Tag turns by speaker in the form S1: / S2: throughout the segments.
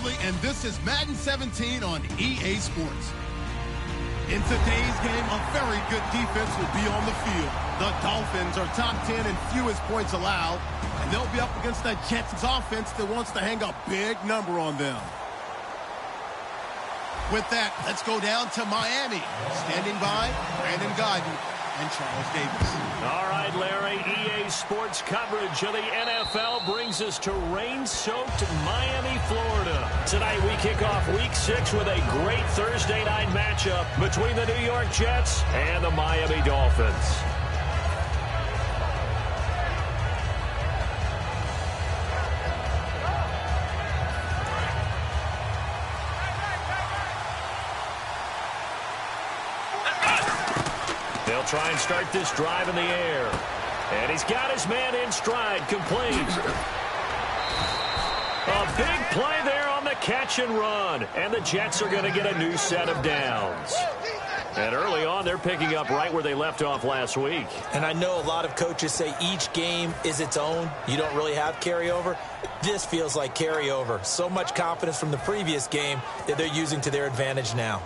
S1: Bradley, and this is Madden 17 on EA Sports. In today's game, a very good defense will be on the field. The Dolphins are top 10 in fewest points allowed, and they'll be up against the Jets' offense that wants to hang a big number on them. With that, let's go down to Miami. Standing by, Brandon Godden and Charles Davis.
S2: All right, Larry, EA Sports coverage of the NFL brings us to rain-soaked Miami, Florida. Tonight we kick off Week 6 with a great Thursday night matchup between the New York Jets and the Miami Dolphins. They'll try and start this drive in the air. And he's got his man in stride, complete. A big play there on the catch and run. And the Jets are going to get a new set of downs. And early on, they're picking up right where they left off last week.
S3: And I know a lot of coaches say each game is its own. You don't really have carryover. This feels like carryover. So much confidence from the previous game that they're using to their advantage now.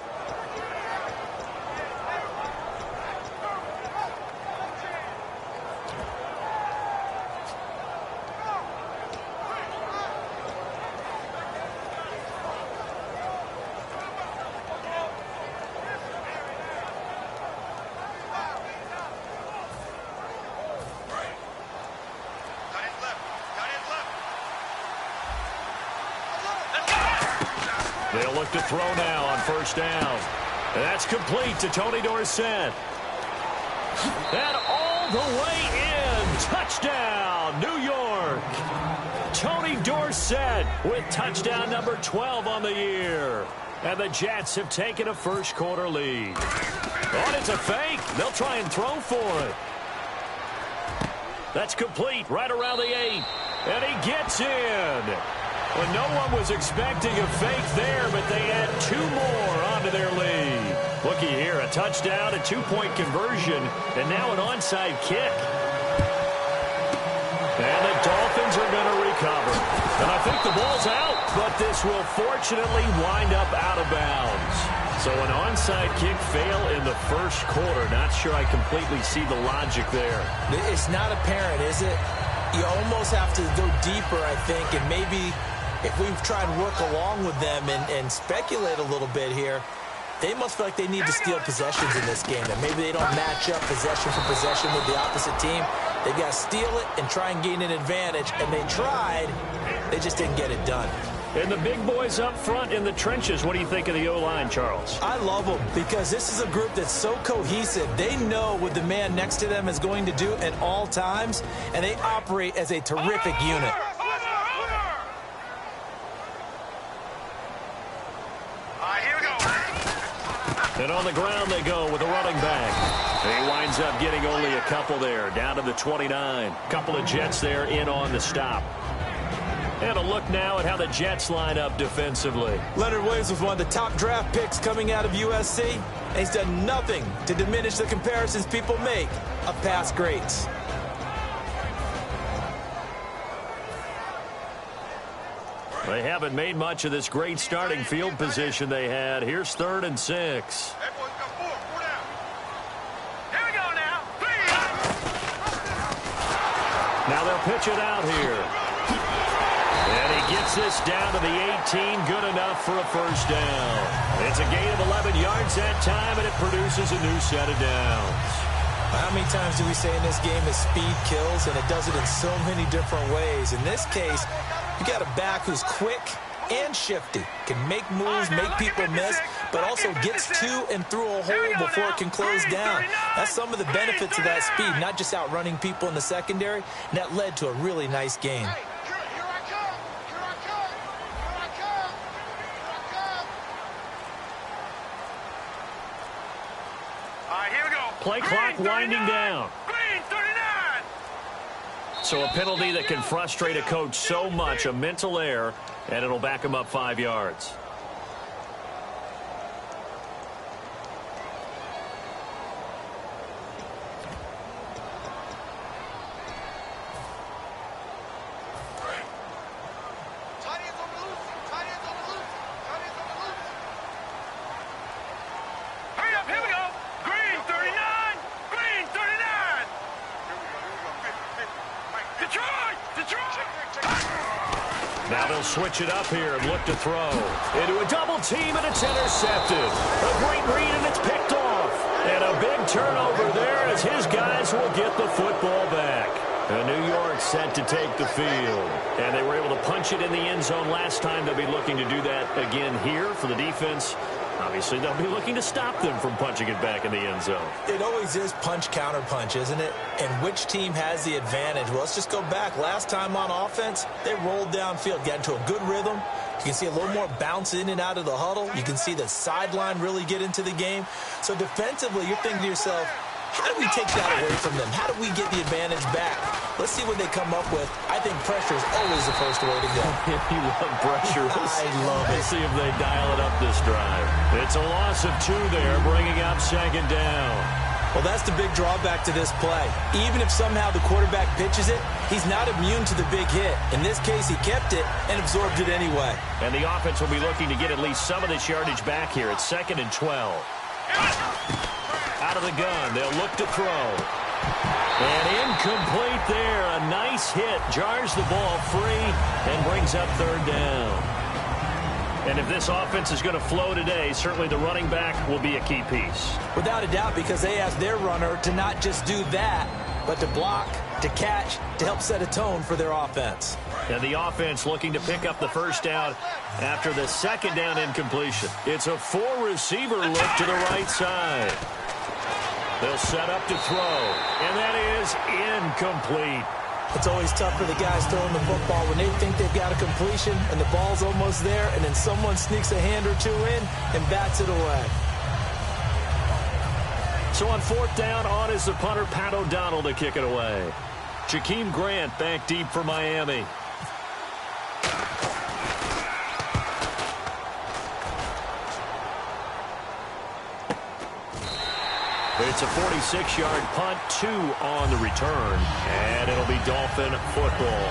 S2: They'll look to throw now on first down. That's complete to Tony Dorsett. And all the way in. Touchdown, New York. Tony Dorsett with touchdown number 12 on the year. And the Jets have taken a first quarter lead. Oh, it's a fake. They'll try and throw for it. That's complete right around the 8. And he gets in. Well, no one was expecting a fake there, but they add 2 more onto their lead. Looky here, a touchdown, a 2-point conversion, and now an onside kick. And the Dolphins are going to recover. And I think the ball's out, but this will fortunately wind up out of bounds. So an onside kick fail in the first quarter. Not sure I completely see the logic there.
S3: It's not apparent, is it? You almost have to go deeper, I think, and maybe if we try and work along with them and speculate a little bit here, they must feel like they need to steal possessions in this game. And maybe they don't match up possession for possession with the opposite team. They've got to steal it and try and gain an advantage. And they tried. They just didn't get it done.
S2: And the big boys up front in the trenches, what do you think of the O-line, Charles?
S3: I love them because this is a group that's so cohesive. They know what the man next to them is going to do at all times, and they operate as a terrific unit.
S2: And on the ground they go with a running back. He winds up getting only a couple there, down to the 29. Couple of Jets there in on the stop. And a look now at how the Jets line up defensively.
S3: Leonard Williams was one of the top draft picks coming out of USC, and he's done nothing to diminish the comparisons people make of past greats.
S2: They haven't made much of this great starting field position they had. Here's 3rd and 6.
S4: Here we go now.
S2: Now they'll pitch it out here. And he gets this down to the 18. Good enough for a first down. It's a gain of 11 yards that time, and it produces a new set of downs.
S3: How many times do we say in this game that speed kills, and it does it in so many different ways? In this case, you got a back who's quick and shifty, can make moves, make people miss, but also gets to and through a hole before it can close down. That's some of the benefits of that speed, not just outrunning people in the secondary, and that led to a really nice game.
S2: Play clock winding down. So a penalty that can frustrate a coach so much, a mental error, and it'll back him up 5 yards. switch it up here and look to throw. Into a double team, and it's intercepted. A great read, and it's picked off. And a big turnover there as his guys will get the football back. And New York set to take the field. And they were able to punch it in the end zone last time. They'll be looking to do that again here for the defense. Obviously, they'll be looking to stop them from punching it back in the end zone.
S3: It always is punch-counter-punch, isn't it? And which team has the advantage? Well, let's just go back. Last time on offense, they rolled downfield, got into a good rhythm. You can see a little more bounce in and out of the huddle. You can see the sideline really get into the game. So defensively, you're thinking to yourself, how do we take that away from them? How do we get the advantage back? Let's see what they come up with. I think pressure is always the first way to go.
S2: You love pressure.
S3: I love it.
S2: Let's see if they dial it up this drive. It's a loss of 2 there, bringing up second down.
S3: Well, that's the big drawback to this play. Even if somehow the quarterback pitches it, he's not immune to the big hit. In this case, he kept it and absorbed it anyway.
S2: And the offense will be looking to get at least some of this yardage back here. It's 2nd and 12. Out of the gun, they'll look to throw. And incomplete there. A nice hit. Jars the ball free and brings up 3rd down. And if this offense is going to flow today, certainly the running back will be a key piece.
S3: Without a doubt, because they asked their runner to not just do that, but to block, to catch, to help set a tone for their offense.
S2: And the offense looking to pick up the first down after the 2nd down incompletion. It's a 4-receiver look to the right side. They'll set up to throw, and that is incomplete.
S3: It's always tough for the guys throwing the football when they think they've got a completion and the ball's almost there, and then someone sneaks a hand or two in and bats it away.
S2: So on 4th down, on is the punter, Pat O'Donnell, to kick it away. Jakeem Grant back deep for Miami. It's a 46-yard punt, 2 on the return, and it'll be Dolphin football.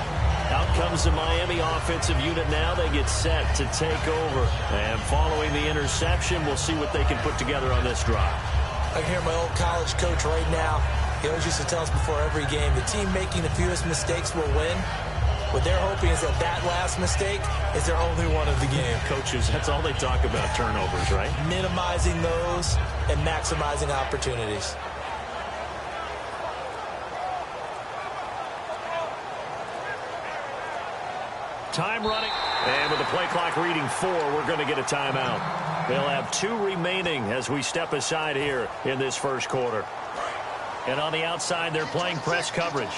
S2: Out comes the Miami offensive unit now. They get set to take over. And following the interception, we'll see what they can put together on this drive.
S3: I can hear my old college coach right now. He always used to tell us before every game, the team making the fewest mistakes will win. What they're hoping is that that last mistake is their only one of the game.
S2: Coaches, that's all they talk about, turnovers, right?
S3: Minimizing those and maximizing opportunities.
S2: Time running. And with the play clock reading 4, we're going to get a timeout. They'll have 2 remaining as we step aside here in this first quarter. And on the outside, they're playing press coverage.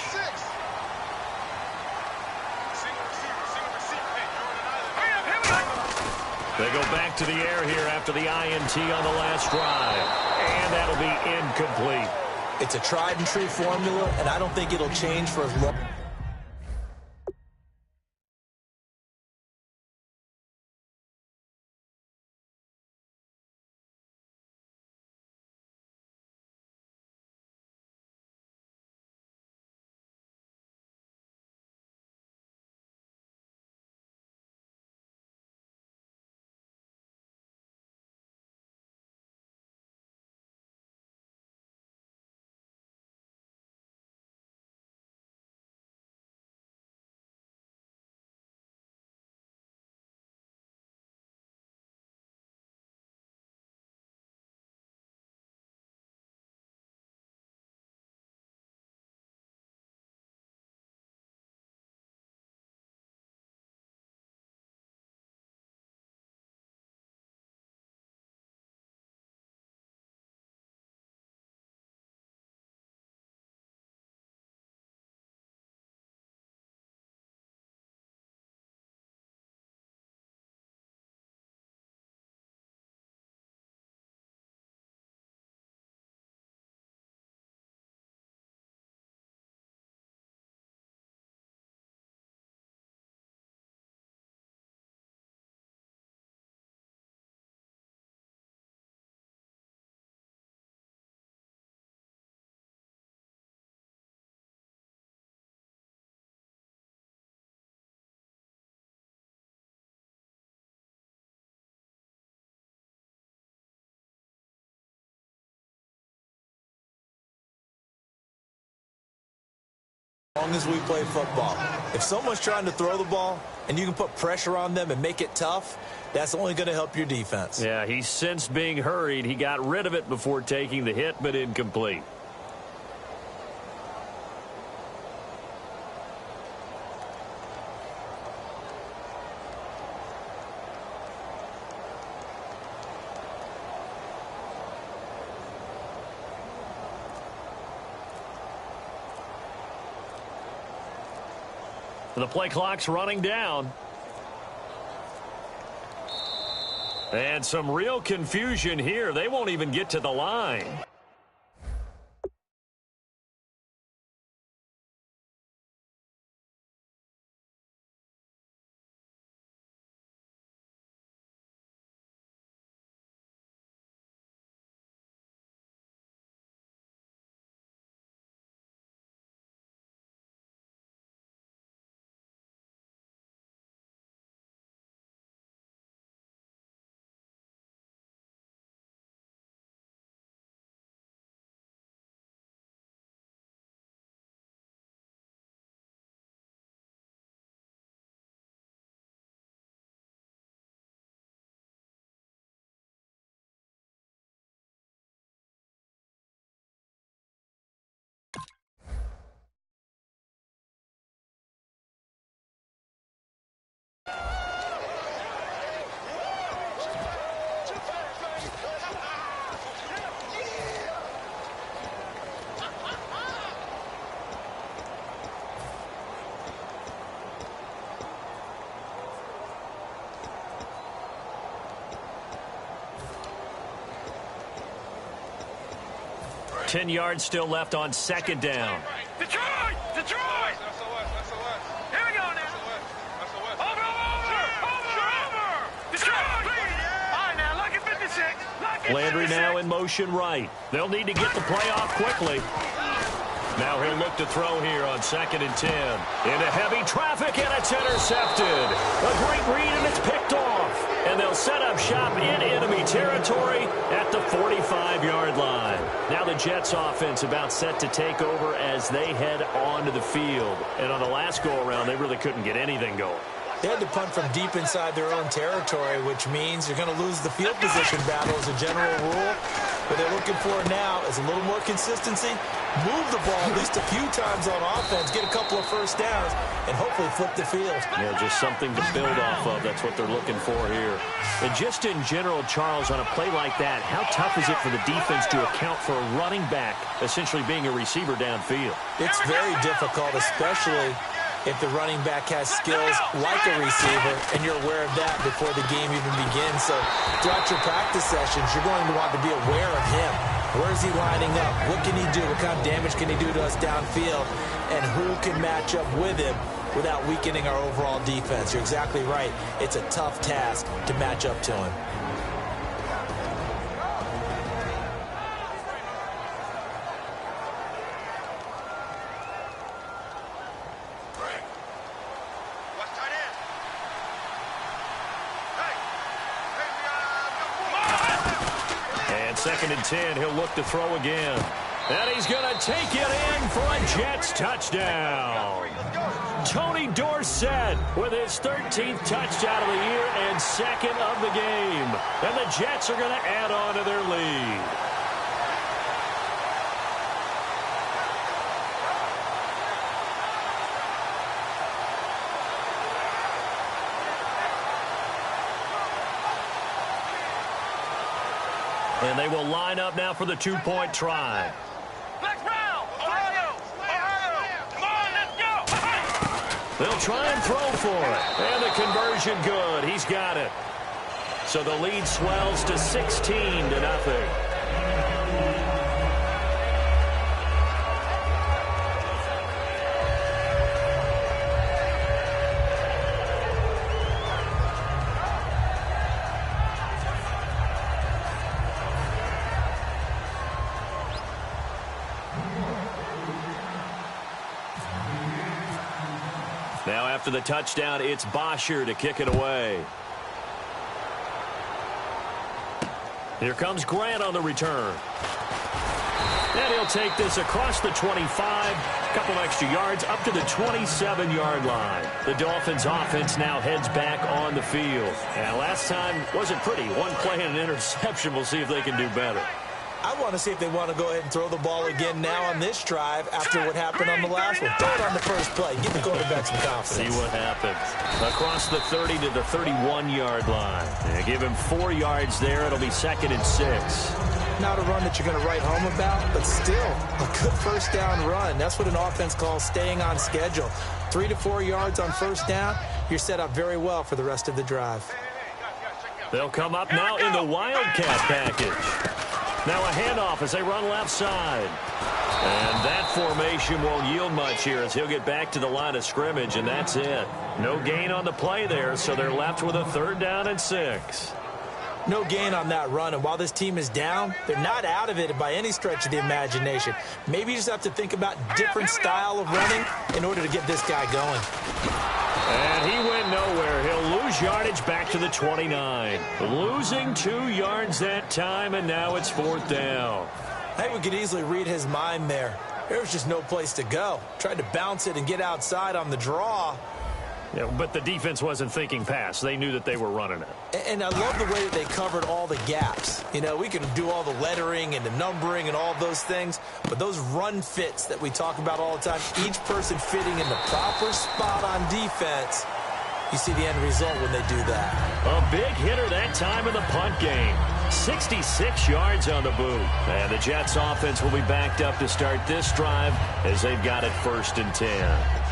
S2: They go back to the air here after the INT on the last drive. And that'll be incomplete.
S3: It's a tried and true formula, and I don't think it'll change for as long. As long as we play football. If someone's trying to throw the ball, and you can put pressure on them and make it tough, that's only going to help your defense.
S2: Yeah, he sensed being hurried. He got rid of it before taking the hit, but incomplete. The play clock's running down. And some real confusion here. They won't even get to the line. Ten yards still left on second down.
S4: Detroit! Detroit! Here we go now. Over! Detroit! All right, now, look at 56.
S2: Landry now in motion right. They'll need to get the play off quickly. Now he'll look to throw here on 2nd and 10. Into heavy traffic, and it's intercepted. A great read, and it's picked off. And they'll set up shop in enemy territory at the 45-yard line. Now the Jets offense about set to take over as they head onto the field. And on the last go-around, they really couldn't get anything going.
S3: They had to punt from deep inside their own territory, which means you're going to lose the field position battle as a general rule. What they're looking for now is a little more consistency, move the ball at least a few times on offense, get a couple of first downs, and hopefully flip the field.
S2: Yeah, just something to build off of. That's what they're looking for here. And just in general, Charles, on a play like that, how tough is it for the defense to account for a running back essentially being a receiver downfield?
S3: It's very difficult, especially if the running back has skills like a receiver, and you're aware of that before the game even begins. So throughout your practice sessions, you're going to want to be aware of him. Where is he lining up? What can he do? What kind of damage can he do to us downfield? And who can match up with him without weakening our overall defense? You're exactly right. It's a tough task to match up to him.
S2: Second and 10, he'll look to throw again. And he's going to take it in for a Jets touchdown. Tony Dorsett with his 13th touchdown of the year and second of the game. And the Jets are going to add on to their lead. And they will line up now for the two-point try.
S4: Let's round! Ohio! Come on, let's go!
S2: They'll try and throw for it. And the conversion good. He's got it. So the lead swells to 16-0. Now after the touchdown, it's Bosher to kick it away. Here comes Grant on the return. And he'll take this across the 25, a couple extra yards, up to the 27-yard line. The Dolphins' offense now heads back on the field. And last time wasn't pretty. One play and an interception. We'll see if they can do better.
S3: I want to see if they want to go ahead and throw the ball again now on this drive after what happened on the last one. Throw it on the first play. Give the quarterback some confidence.
S2: See what happens. Across the 30 to the 31-yard line. Yeah, give him 4 yards there. It'll be 2nd and 6.
S3: Not a run that you're going to write home about, but still a good first down run. That's what an offense calls staying on schedule. 3 to 4 yards on first down. You're set up very well for the rest of the drive.
S2: They'll come up now in the Wildcat package. Now a handoff as they run left side. And that formation won't yield much here as he'll get back to the line of scrimmage, and that's it. No gain on the play there, so they're left with a 3rd down and 6.
S3: No gain on that run, and while this team is down, they're not out of it by any stretch of the imagination. Maybe you just have to think about different style of running in order to get this guy going.
S2: And he went nowhere. He'll lose yardage back to the 29. Losing 2 yards that time, and now it's 4th down.
S3: I think we could easily read his mind there. There was just no place to go. Tried to bounce it and get outside on the draw.
S2: Yeah, but the defense wasn't thinking pass. They knew that they were running it.
S3: And I love the way that they covered all the gaps. You know, we can do all the lettering and the numbering and all those things, but those run fits that we talk about all the time, each person fitting in the proper spot on defense, you see the end result when they do that.
S2: A big hitter that time in the punt game. 66 yards on the boot. And the Jets offense will be backed up to start this drive as they've got it 1st and 10.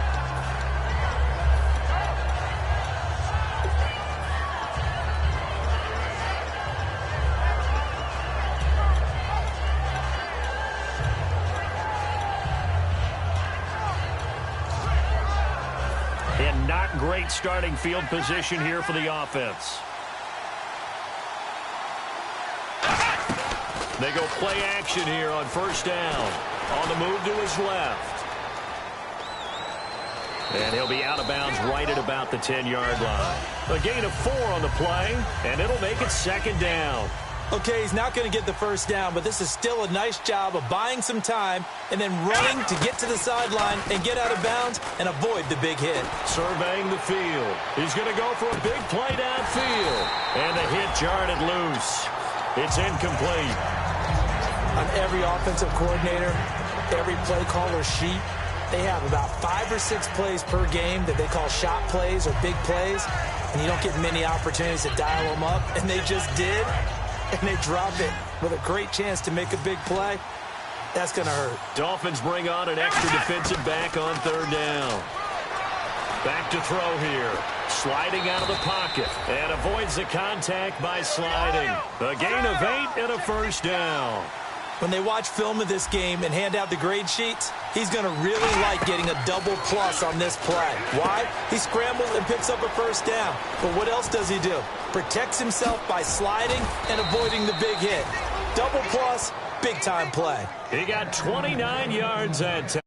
S2: And not great starting field position here for the offense. They go play action here on 1st down. On the move to his left. And he'll be out of bounds right at about the 10-yard line. A gain of 4 on the play, and it'll make it 2nd down.
S3: Okay, he's not going to get the first down, but this is still a nice job of buying some time and then running to get to the sideline and get out of bounds and avoid the big hit.
S2: Surveying the field. He's going to go for a big play downfield. And the hit jarred it loose. It's incomplete.
S3: On every offensive coordinator, every play caller sheet, they have about 5 or 6 plays per game that they call shot plays or big plays, and you don't get many opportunities to dial them up, and they just did. And they drop it with a great chance to make a big play. That's going to hurt.
S2: Dolphins bring on an extra defensive back on 3rd down. Back to throw here. Sliding out of the pocket. And avoids the contact by sliding. A gain of 8 and a 1st down.
S3: When they watch film of this game and hand out the grade sheets, he's going to really like getting a double plus on this play. Why? He scrambles and picks up a 1st down. But what else does he do? Protects himself by sliding and avoiding the big hit. Double plus, big-time play.
S2: He got 29 yards that time.